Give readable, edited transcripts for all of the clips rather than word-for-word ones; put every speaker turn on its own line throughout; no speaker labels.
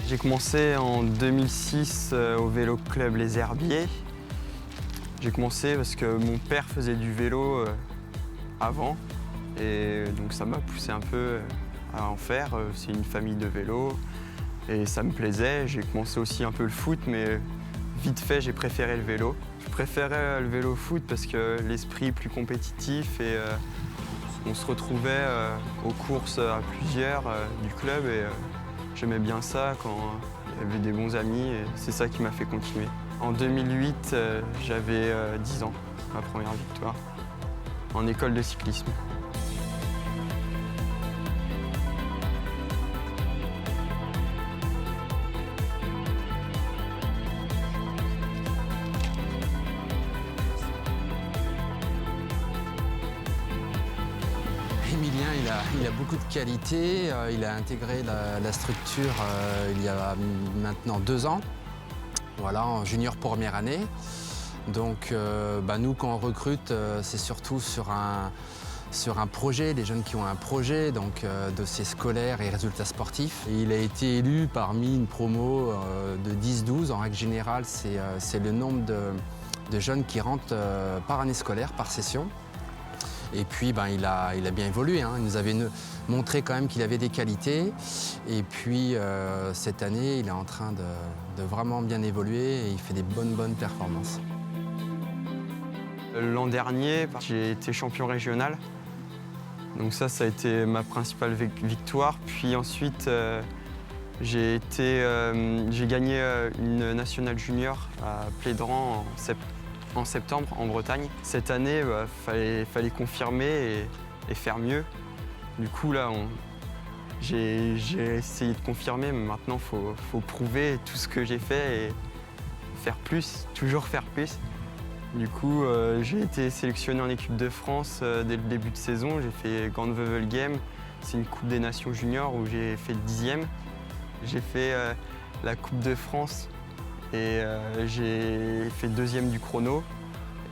J'ai commencé en 2006 au vélo club Les Herbiers. J'ai commencé parce que mon père faisait du vélo avant et donc ça m'a poussé un peu à en faire. C'est une famille de vélo et ça me plaisait. J'ai commencé aussi un peu le foot, mais vite fait j'ai préféré le vélo. Je préférais le vélo foot parce que l'esprit est plus compétitif et on se retrouvait aux courses à plusieurs du club et j'aimais bien ça quand il y avait des bons amis et c'est ça qui m'a fait continuer. En 2008, j'avais 10 ans, ma première victoire, en école de cyclisme.
Emilien, il a beaucoup de qualités. Il a intégré la structure il y a maintenant 2 ans, voilà, en junior première année. Donc nous, quand on recrute, c'est surtout sur un projet, les jeunes qui ont un projet, donc dossier scolaire et résultats sportifs. Et il a été élu parmi une promo de 10-12. En règle générale, c'est le nombre de jeunes qui rentrent par année scolaire, par session. Et puis il a bien évolué, hein. Il nous avait montré quand même qu'il avait des qualités. Et puis cette année, il est en train de vraiment bien évoluer et il fait des bonnes performances.
L'an dernier, j'ai été champion régional. Donc ça a été ma principale victoire. Puis ensuite, j'ai gagné une nationale junior à Plédran en septembre, en Bretagne. Cette année, fallait confirmer et faire mieux. Du coup, là, j'ai essayé de confirmer, mais maintenant, il faut prouver tout ce que j'ai fait et faire plus, toujours faire plus. Du coup, j'ai été sélectionné en équipe de France dès le début de saison. J'ai fait Grand Vevel Game, c'est une Coupe des Nations juniors où j'ai fait 10e. J'ai fait la Coupe de France et j'ai fait 2e du chrono.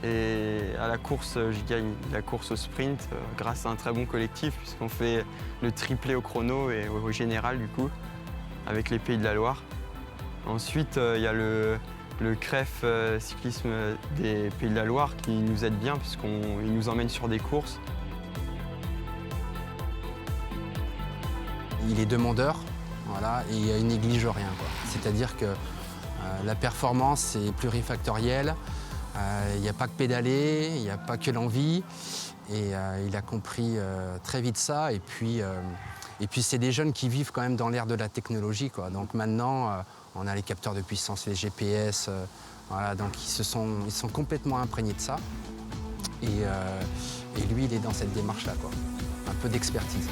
Et à la course, je gagne la course au sprint grâce à un très bon collectif puisqu'on fait le triplé au chrono et au général du coup, avec les Pays de la Loire. Ensuite, il y a le CREF cyclisme des Pays de la Loire qui nous aide bien puisqu'il nous emmène sur des courses.
Il est demandeur, voilà, et il néglige rien, quoi. C'est-à-dire que la performance, c'est plurifactoriel. Il n'y a pas que pédaler, il n'y a pas que l'envie. Et il a compris très vite ça. Et puis c'est des jeunes qui vivent quand même dans l'ère de la technologie, quoi. Donc maintenant, on a les capteurs de puissance, les GPS. Voilà, donc ils sont complètement imprégnés de ça. Et lui, il est dans cette démarche-là, quoi. Un peu d'expertise.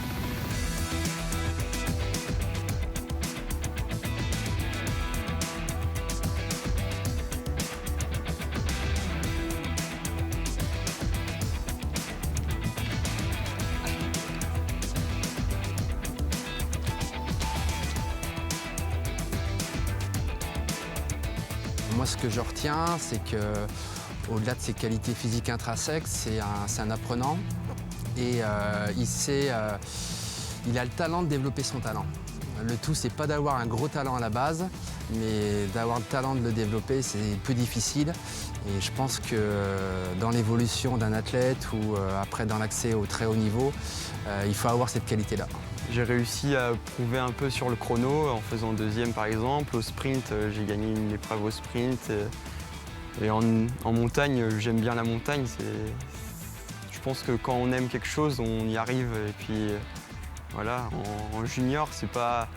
Moi, ce que je retiens, c'est qu'au-delà de ses qualités physiques intrinsèques, c'est un apprenant et il a le talent de développer son talent. Le tout, c'est pas d'avoir un gros talent à la base, mais d'avoir le talent de le développer, c'est plus difficile. Et je pense que dans l'évolution d'un athlète ou après dans l'accès au très haut niveau, il faut avoir cette qualité-là.
J'ai réussi à prouver un peu sur le chrono en faisant 2e par exemple. Au sprint, j'ai gagné une épreuve au sprint. Et en montagne, j'aime bien la montagne. Je pense que quand on aime quelque chose, on y arrive. Et puis voilà, en junior, c'est pas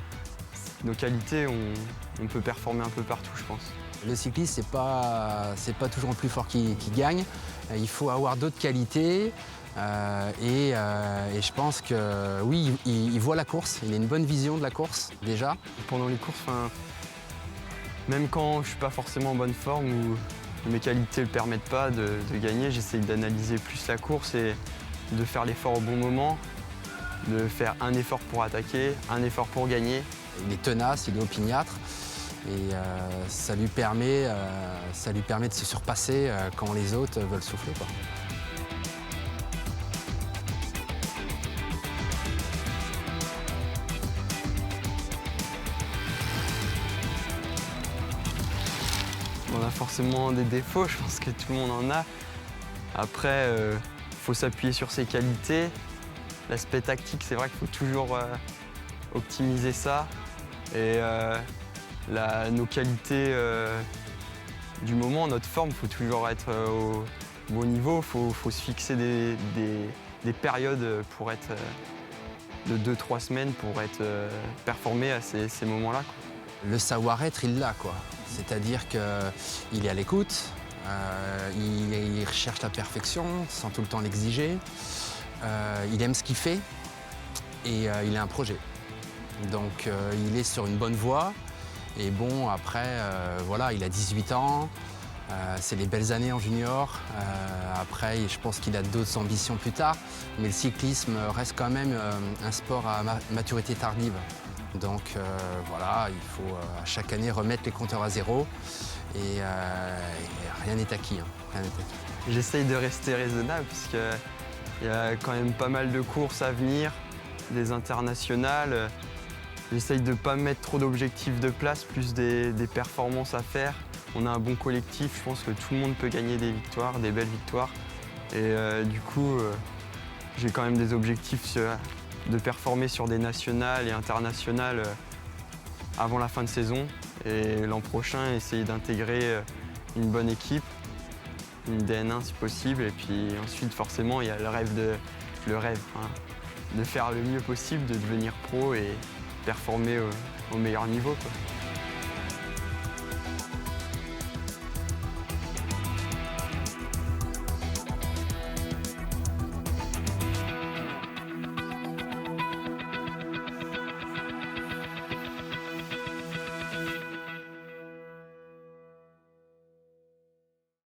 nos qualités, on peut performer un peu partout, je pense.
Le cycliste, c'est pas toujours le plus fort qui gagne. Il faut avoir d'autres qualités. Et je pense que oui, il voit la course, il a une bonne vision de la course déjà.
Pendant les courses, même quand je suis pas forcément en bonne forme ou mes qualités ne le permettent pas de gagner, j'essaye d'analyser plus la course et de faire l'effort au bon moment, de faire un effort pour attaquer, un effort pour gagner.
Il est tenace, il est opiniâtre et ça lui permet de se surpasser quand les autres veulent souffler, quoi.
forcément des défauts, je pense que tout le monde en a. Après, faut s'appuyer sur ses qualités. L'aspect tactique, c'est vrai qu'il faut toujours optimiser ça. Et nos qualités du moment, notre forme, il faut toujours être au bon niveau. Il faut se fixer des périodes pour être de 2-3 semaines pour être performer à ces moments-là, quoi.
Le savoir-être, il l'a, quoi. C'est-à-dire qu'il est à l'écoute, il recherche la perfection sans tout le temps l'exiger, il aime ce qu'il fait et il a un projet. Donc il est sur une bonne voie. Et bon, après, voilà, il a 18 ans, c'est les belles années en junior. Après, je pense qu'il a d'autres ambitions plus tard. Mais le cyclisme reste quand même un sport à maturité tardive. Donc voilà, il faut à chaque année remettre les compteurs à zéro. Et rien n'est acquis, hein, rien n'est acquis.
J'essaye de rester raisonnable parce qu'il y a quand même pas mal de courses à venir, des internationales. J'essaye de ne pas mettre trop d'objectifs de place, plus des performances à faire. On a un bon collectif, je pense que tout le monde peut gagner des victoires, des belles victoires. Et du coup, j'ai quand même des objectifs de performer sur des nationales et internationales avant la fin de saison. Et l'an prochain, essayer d'intégrer une bonne équipe, une DN1 si possible. Et puis ensuite, forcément, il y a le rêve, hein, de faire le mieux possible, de devenir pro et performer au meilleur niveau, quoi.